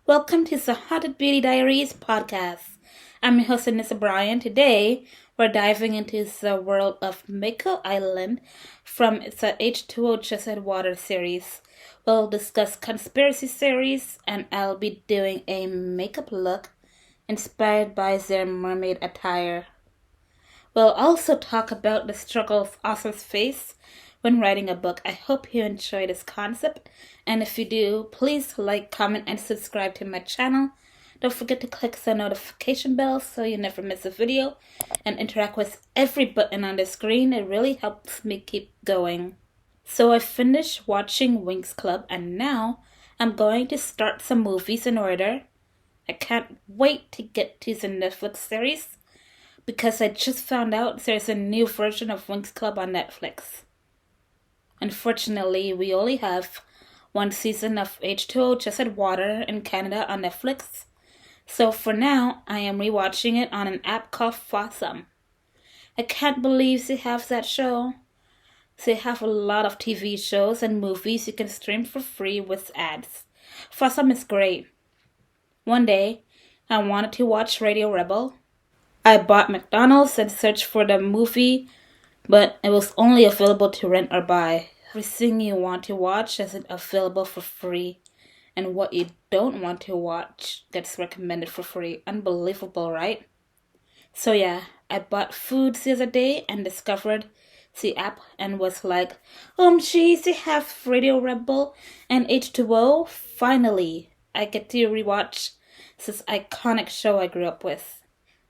Welcome to the Haunted Beaut Diaries Podcast. I'm your host, Sabrina. Today, we're diving into the world of Mako Island from the H2O Just Add Water series. We'll discuss conspiracy theories, and I'll be doing a makeup look inspired by their mermaid attire. We'll also talk about the struggles authors face when writing a book. I hope you enjoy this concept, and if you do, please like, comment, and subscribe to my channel. Don't forget to click the notification bell so you never miss a video, and interact with every button on the screen. It really helps me keep going. So I finished watching Winx Club, and now I'm going to start some movies in order. I can't wait to get to the Netflix series, because I just found out there's a new version of Winx Club on Netflix. Unfortunately, we only have one season of H2O Just Add Water in Canada on Netflix. So for now, I am rewatching it on an app called Fawsome. I can't believe they have that show. They have a lot of TV shows and movies you can stream for free with ads. Fawsome is great. One day, I wanted to watch Radio Rebel. I bought McDonald's and searched for the movie, but it was only available to rent or buy. Everything you want to watch isn't available for free, and what you don't want to watch gets recommended for free. Unbelievable, right? So yeah, I bought food the other day and discovered the app and was like, geez, they have Radio Rebel and H2O. Finally, I get to rewatch this iconic show I grew up with.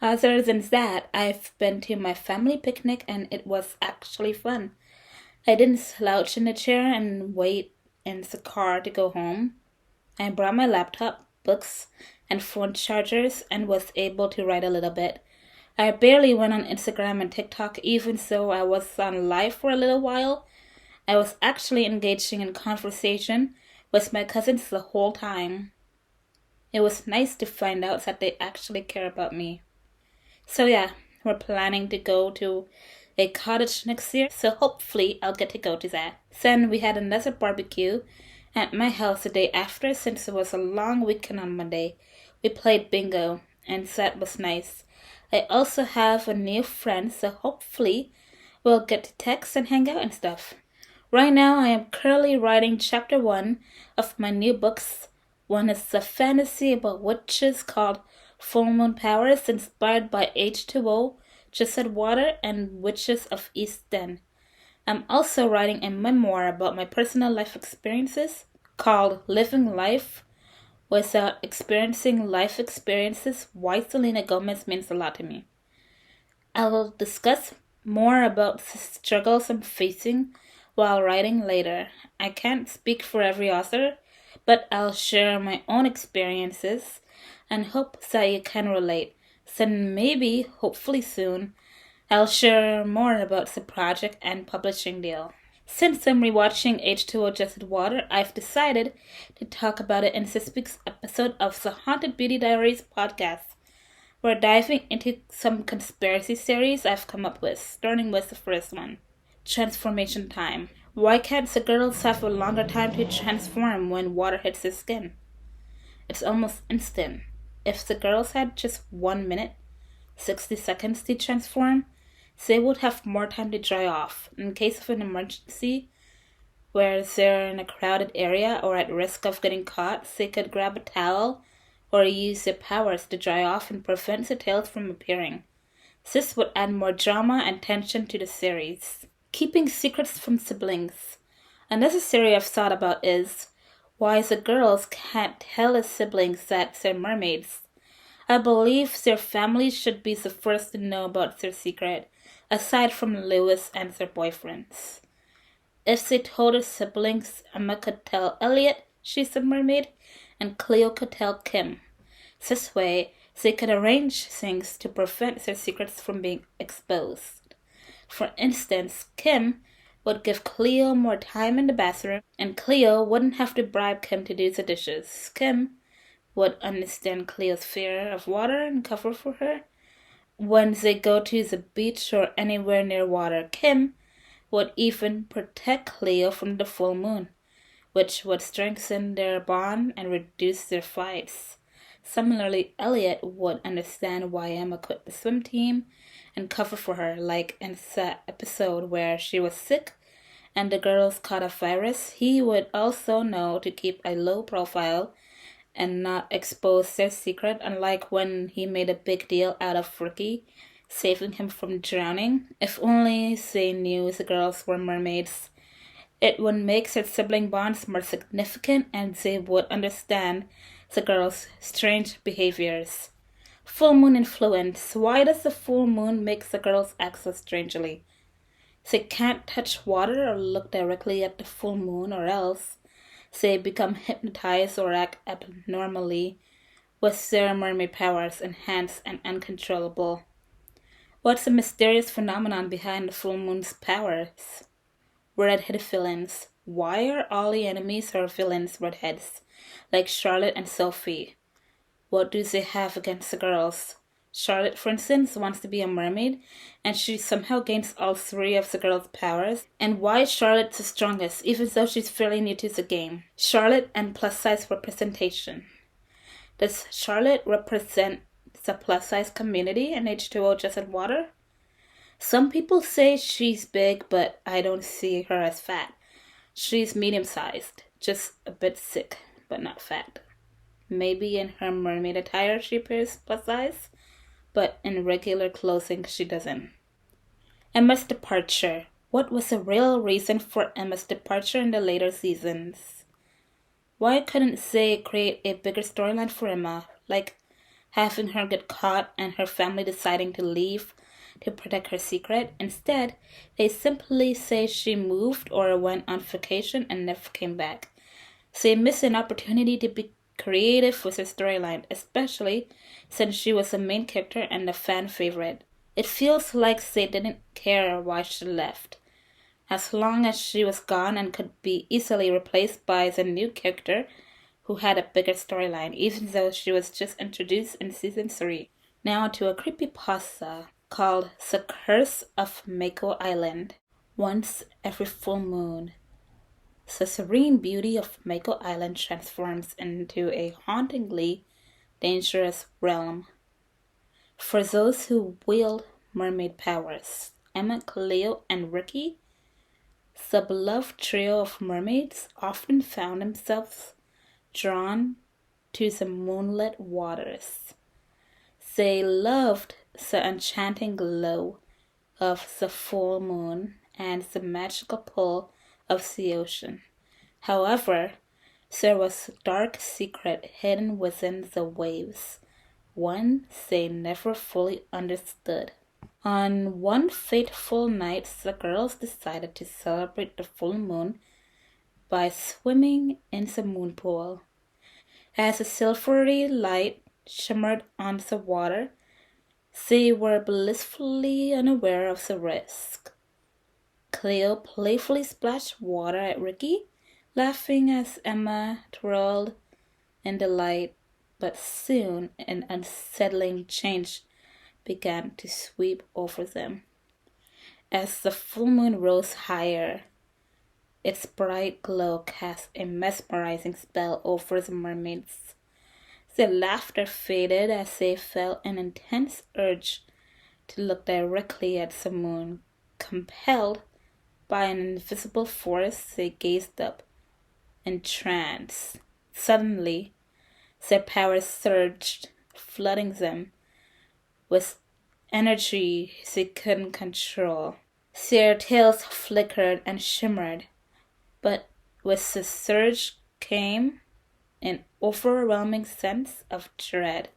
Other than that, I've been to my family picnic and it was actually fun. I didn't slouch in the chair and wait in the car to go home. I brought my laptop, books, and phone chargers and was able to write a little bit. I barely went on Instagram and TikTok, even though I was on live for a little while. I was actually engaging in conversation with my cousins the whole time. It was nice to find out that they actually care about me. So yeah, we're planning to go to a cottage next year, so hopefully I'll get to go to that. Then we had another barbecue at my house the day after, since it was a long weekend on Monday. We played bingo, and that was nice. I also have a new friend, so hopefully we'll get to text and hang out and stuff. Right now I am currently writing chapter 1 of my new books. One is a fantasy about witches called Full Moon Powers, inspired by H2O Just Add Water and Witches of East End. I'm also writing a memoir about my personal life experiences called Living Life Without Experiencing Life Experiences, Why Selena Gomez Means a Lot to Me. I will discuss more about the struggles I'm facing while writing later. I can't speak for every author, but I'll share my own experiences and hope that you can relate. Then maybe, hopefully soon, I'll share more about the project and publishing deal. Since I'm rewatching H2O Just Add Water, I've decided to talk about it in this week's episode of the Haunted Beaut Diaries Podcast. We're diving into some conspiracy theories I've come up with, starting with the first one. Transformation time. Why can't the girls have a longer time to transform when water hits their skin? It's almost instant. If the girls had just 1 minute, 60 seconds to transform, they would have more time to dry off. In case of an emergency, where they're in a crowded area or at risk of getting caught, they could grab a towel or use their powers to dry off and prevent the tails from appearing. This would add more drama and tension to the series. Keeping secrets from siblings. Another theory I've thought about is why the girls can't tell their siblings that they're mermaids. I believe their families should be the first to know about their secret, aside from Lewis and their boyfriends. If they told their siblings, Emma could tell Elliot she's a mermaid, and Cleo could tell Kim. This way, they could arrange things to prevent their secrets from being exposed. For instance, Kim would give Cleo more time in the bathroom, and Cleo wouldn't have to bribe Kim to do the dishes. Kim would understand Cleo's fear of water and cover for her. When they go to the beach or anywhere near water, Kim would even protect Cleo from the full moon. which would strengthen their bond and reduce their fights. Similarly, Elliot would understand why Emma quit the swim team and cover for her, like in the episode where she was sick and the girls caught a virus. He would also know to keep a low profile and not expose their secret, unlike when he made a big deal out of Ricky saving him from drowning. If only they knew the girls were mermaids, it would make their sibling bonds more significant and they would understand the girls' strange behaviors. Full moon influence. Why does the full moon make the girls act so strangely? They can't touch water or look directly at the full moon, or else they become hypnotized or act abnormally with their mermaid powers enhanced and uncontrollable. What's the mysterious phenomenon behind the full moon's powers? Redhead villains. Why are all the enemies or villains redheads, like Charlotte and Sophie? What do they have against the girls? Charlotte, for instance, wants to be a mermaid, and she somehow gains all three of the girls' powers. And why is Charlotte the strongest, even though she's fairly new to the game? Charlotte and plus-size representation. Does Charlotte represent the plus-size community in H2O Just Add Water? Some people say she's big, but I don't see her as fat. She's medium-sized, just a bit sick, but not fat. Maybe in her mermaid attire she appears plus-size, but in regular clothing she doesn't. Emma's departure. What was the real reason for Emma's departure in the later seasons? Why couldn't they create a bigger storyline for Emma, like having her get caught and her family deciding to leave to protect her secret? Instead, they simply say she moved or went on vacation and never came back. They miss an opportunity to be creative with her storyline, especially since she was a main character and a fan favorite. It feels like they didn't care why she left, as long as she was gone and could be easily replaced by the new character who had a bigger storyline, even though she was just introduced in season 3. Now to a creepypasta called The Curse of Mako Island. Once every full moon, the serene beauty of Mako Island transforms into a hauntingly dangerous realm. For those who wield mermaid powers, Emma, Cleo, and Ricky, the beloved trio of mermaids often found themselves drawn to the moonlit waters. They loved the enchanting glow of the full moon and the magical pull of the ocean. However, there was a dark secret hidden within the waves, one they never fully understood. On one fateful night, the girls decided to celebrate the full moon by swimming in the moon pool. As a silvery light shimmered on the water, they were blissfully unaware of the risk. Cleo playfully splashed water at Ricky, laughing as Emma twirled in delight, but soon an unsettling change began to sweep over them. As the full moon rose higher, its bright glow cast a mesmerizing spell over the mermaids. Their laughter faded as they felt an intense urge to look directly at the moon. Compelled by an invisible force, they gazed up, entranced. Suddenly, their powers surged, flooding them with energy they couldn't control. Their tails flickered and shimmered, but with the surge came an overwhelming sense of dread.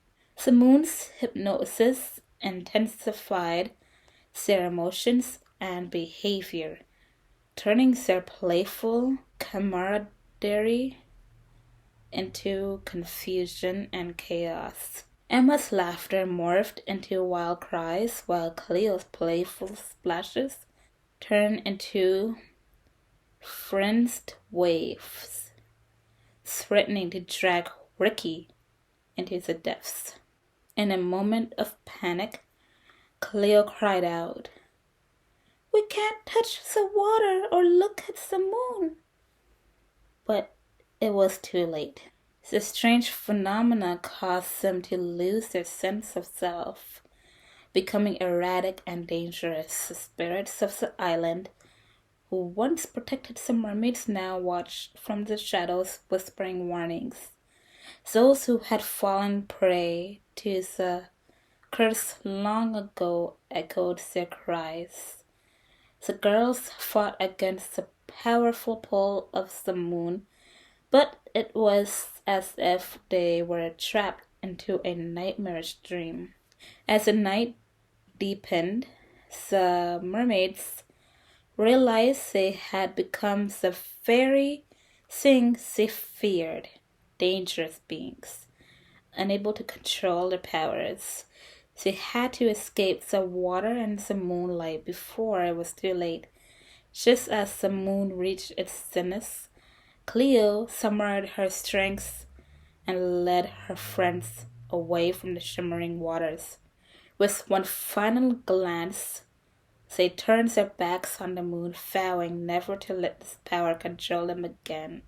The moon's hypnosis intensified their emotions and behavior, turning their playful camaraderie into confusion and chaos. Emma's laughter morphed into wild cries, while Cleo's playful splashes turned into frenzied waves, threatening to drag Ricky into the depths. In a moment of panic, Cleo cried out, "We can't touch the water or look at the moon." but it was too late. The strange phenomena caused them to lose their sense of self, becoming erratic and dangerous. The spirits of the island, who once protected some mermaids, now watched from the shadows, whispering warnings. Those who had fallen prey to the curse long ago echoed their cries. The girls fought against the powerful pull of the moon, but it was as if they were trapped into a nightmarish dream. As the night deepened, the mermaids realized they had become the very things they feared, dangerous beings, unable to control their powers. They had to escape the water and the moonlight before it was too late. Just as the moon reached its zenith, Cleo summoned her strength and led her friends away from the shimmering waters. With one final glance, they turned their backs on the moon, vowing never to let this power control them again.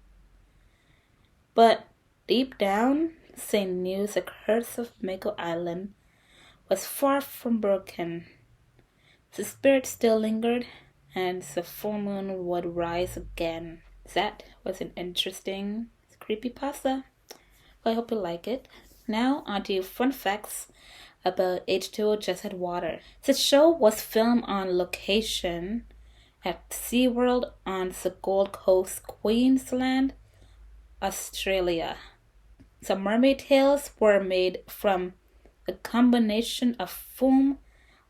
But deep down, they knew the curse of Mako Island was far from broken. The spirit still lingered, and the full moon would rise again. That was an interesting creepypasta. I hope you like it. Now on to fun facts about H2O Just Add Water. The show was filmed on location at SeaWorld on the Gold Coast, Queensland, Australia. The mermaid tails were made from a combination of foam,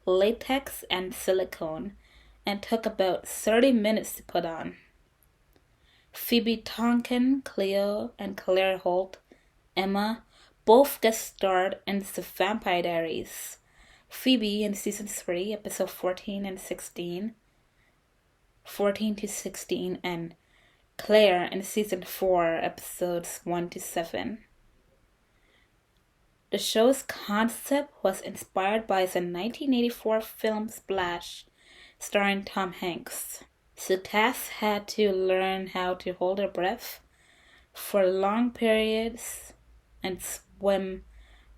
latex, and silicone, and took about 30 minutes to put on. Phoebe Tonkin, Cleo, and Claire Holt, Emma, both guest starred in the Vampire Diaries. Phoebe in season 3, episode 14 to 16, and Claire in season 4, episodes 1 to 7. The show's concept was inspired by the 1984 film Splash, starring Tom Hanks. The cast had to learn how to hold their breath for long periods and swim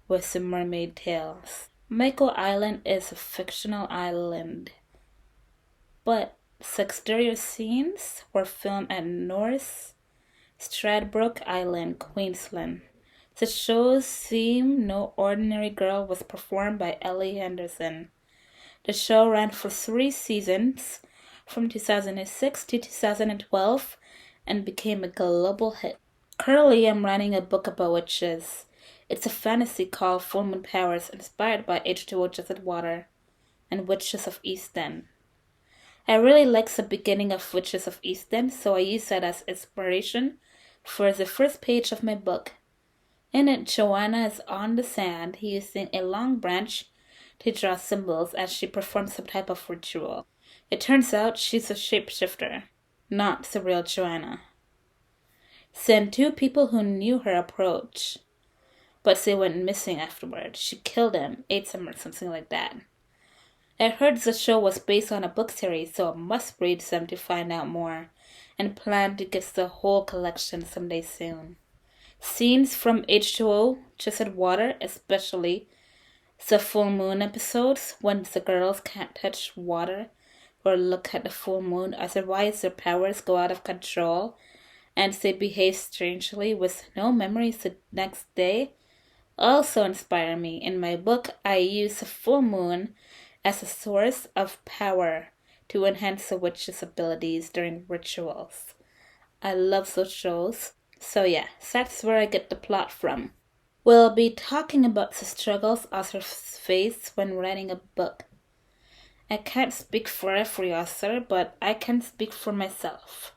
with the mermaid tails. Mako Island is a fictional island, but the exterior scenes were filmed at North Stradbroke Island, Queensland. The show's theme, No Ordinary Girl, was performed by Ellie Henderson. The show ran for 3 seasons, from 2006 to 2012, and became a global hit. Currently, I'm writing a book about witches. It's a fantasy called Full Moon Powers, inspired by H2O Just Add Water and Witches of East End. I really like the beginning of Witches of East End, so I use that as inspiration for the first page of my book. In it, Joanna is on the sand using a long branch to draw symbols as she performs some type of ritual. It turns out she's a shapeshifter, not the real Joanna. Then 2 people who knew her approach, but they went missing afterward. She killed them, ate them, or something like that. I heard the show was based on a book series, so I must read them to find out more, and plan to get the whole collection someday soon. Scenes from H2O Just Add Water, especially the full moon episodes when the girls can't touch water or look at the full moon, otherwise their powers go out of control and they behave strangely with no memories the next day, also inspire me. In my book, I use the full moon as a source of power to enhance the witch's abilities during rituals. I love those shows. So yeah, that's where I get the plot from. We'll be talking about the struggles authors face when writing a book. I can't speak for every author, but I can speak for myself.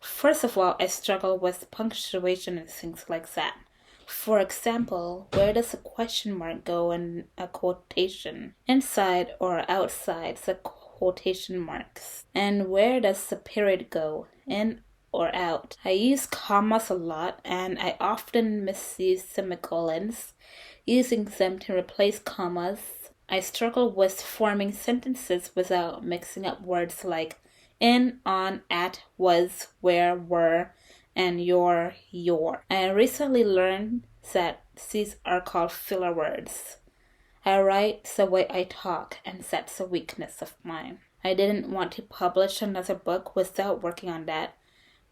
First of all, I struggle with punctuation and things like that. For example, where does a question mark go in a quotation? Inside or outside the quotation marks? And where does the period go? In or out? I use commas a lot, and I often misuse semicolons, using them to replace commas. I struggle with forming sentences without mixing up words like in, on, at, was, where, were, and your. I recently learned that these are called filler words. I write the way I talk, and that's a weakness of mine. I didn't want to publish another book without working on that.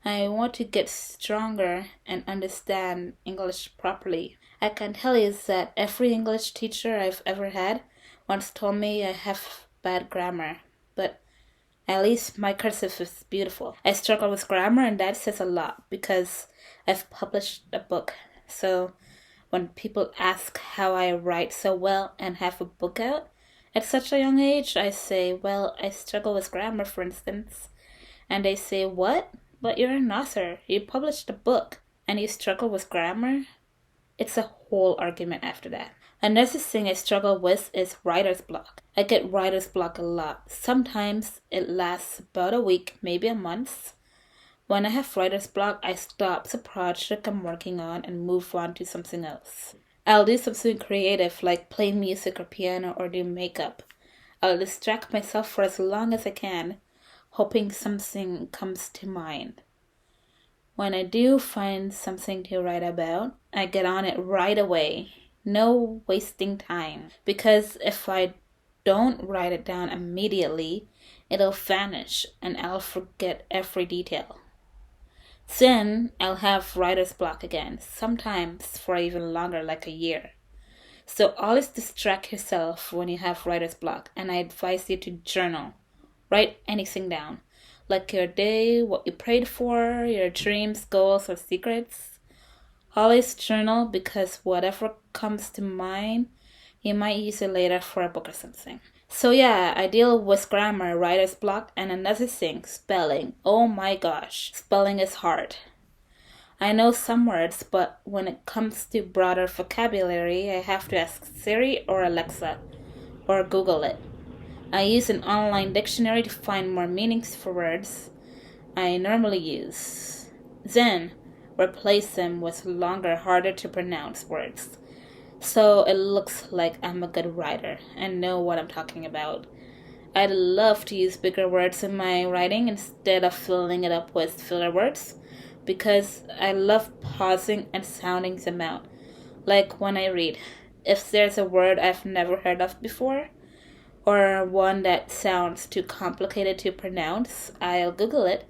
I want to get stronger and understand English properly. I can tell you that every English teacher I've ever had once told me I have bad grammar, but at least my cursive is beautiful. I struggle with grammar, and that says a lot because I've published a book. So when people ask how I write so well and have a book out at such a young age, I say, well, I struggle with grammar, for instance. And they say, what? But you're an author. You published a book and you struggle with grammar? It's a whole argument after that. Another thing I struggle with is writer's block. I get writer's block a lot. Sometimes it lasts about a week, maybe a month. When I have writer's block, I stop the project I'm working on and move on to something else. I'll do something creative like play music or piano or do makeup. I'll distract myself for as long as I can, hoping something comes to mind. When I do find something to write about, I get on it right away. No wasting time. Because if I don't write it down immediately, it'll vanish and I'll forget every detail. Then I'll have writer's block again, sometimes for even longer, like a year. So always distract yourself when you have writer's block, and I advise you to journal. Write anything down, like your day, what you prayed for, your dreams, goals, or secrets. Always journal because whatever comes to mind, you might use it later for a book or something. So yeah, I deal with grammar, writer's block, and another thing, spelling. Oh my gosh, spelling is hard. I know some words, but when it comes to broader vocabulary, I have to ask Siri or Alexa, or Google it. I use an online dictionary to find more meanings for words I normally use. Then, replace them with longer, harder to pronounce words. So it looks like I'm a good writer and know what I'm talking about. I'd love to use bigger words in my writing instead of filling it up with filler words because I love pausing and sounding them out. Like when I read, if there's a word I've never heard of before or one that sounds too complicated to pronounce, I'll Google it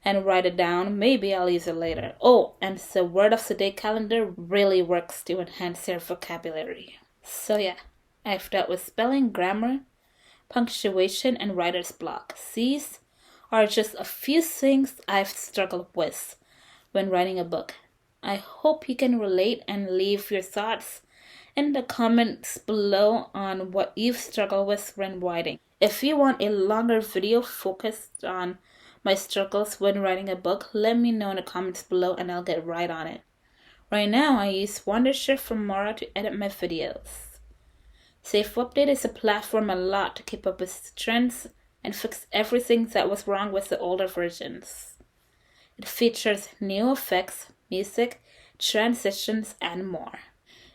and write it down. Maybe I'll use it later. Oh, and the word of the day calendar really works to enhance your vocabulary. So yeah, I've dealt with spelling, grammar, punctuation, and writer's block. These are just a few things I've struggled with when writing a book. I hope you can relate and leave your thoughts in the comments below on what you've struggled with when writing. If you want a longer video focused on my struggles when writing a book, let me know in the comments below and I'll get right on it. Right now, I use Wondershare Filmora to edit my videos. Safe Update is a platform a lot to keep up with trends and fix everything that was wrong with the older versions. It features new effects, music, transitions, and more.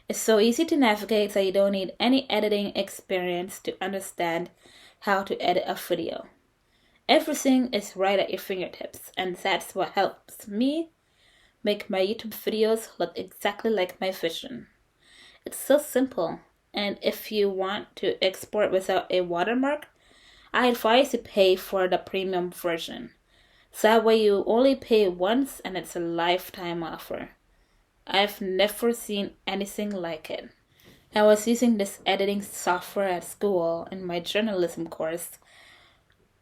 It's so easy to navigate that you don't need any editing experience to understand how to edit a video. Everything is right at your fingertips, and that's what helps me make my YouTube videos look exactly like my vision. It's so simple, and if you want to export without a watermark, I advise you pay for the premium version. That way you only pay once and it's a lifetime offer. I've never seen anything like it. I was using this editing software at school in my journalism course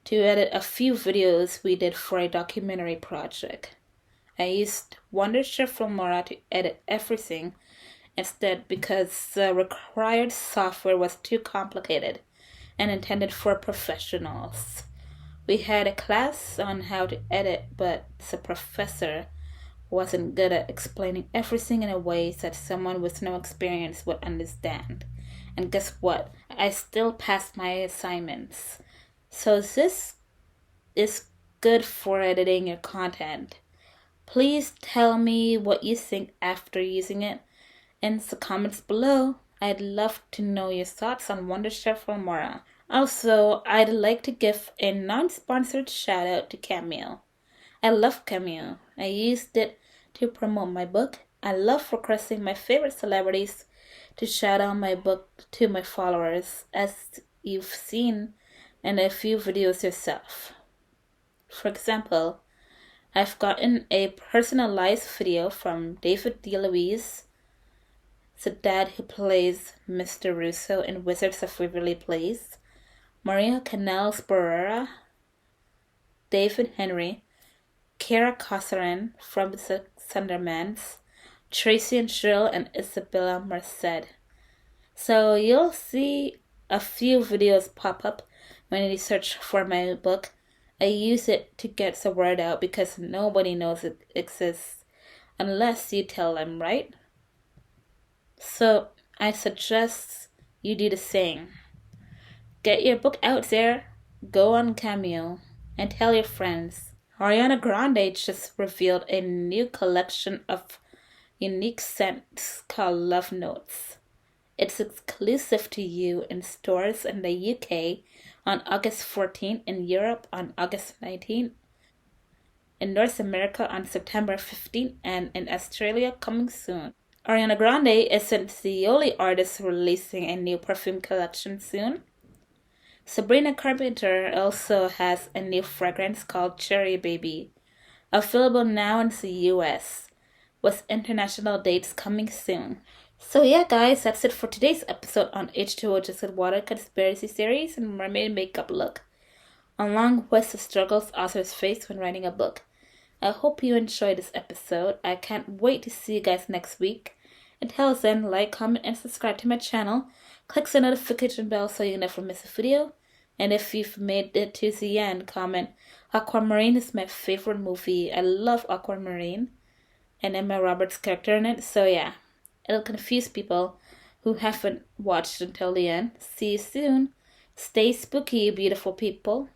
to edit a few videos we did for a documentary project. I used Wondershare Filmora to edit everything instead because the required software was too complicated and intended for professionals. We had a class on how to edit, but the professor wasn't good at explaining everything in a way that someone with no experience would understand. And guess what? I still passed my assignments. So this is good for editing your content. Please tell me what you think after using it in the comments below. I'd love to know your thoughts on Wondershare Filmora. Also, I'd like to give a non-sponsored shout out to Camille. I love Cameo. I used it to promote my book. I love requesting my favorite celebrities to shout out my book to my followers, as you've seen in a few videos yourself. For example, I've gotten a personalized video from David DeLuise, the dad who plays Mr. Russo in Wizards of Waverly Place, Maria Canals-Barrera, David Henry, Kara Cosarin from the Sundermans, Tracy and Shrill, and Isabella Merced. So you'll see a few videos pop up when you search for my book. I use it to get the word out because nobody knows it exists unless you tell them, right? So I suggest you do the same. Get your book out there, go on Cameo, and tell your friends. Ariana Grande just revealed a new collection of unique scents called Love Notes. It's exclusive to you in stores in the UK on August 14th, in Europe on August 19th, in North America on September 15th, and in Australia coming soon. Ariana Grande isn't the only artist releasing a new perfume collection soon. Sabrina Carpenter also has a new fragrance called Cherry Baby, available now in the US, with international dates coming soon. So yeah guys, that's it for today's episode on H2O Just Add Water conspiracy series and mermaid makeup look, along with the struggles authors face when writing a book. I hope you enjoyed this episode. I can't wait to see you guys next week. Until then, like, comment, and subscribe to my channel. Click the notification bell so you never miss a video. And if you've made it to the end, comment, Aquamarine is my favorite movie. I love Aquamarine. And Emma Roberts' character in it. So yeah, it'll confuse people who haven't watched until the end. See you soon. Stay spooky, beautiful people.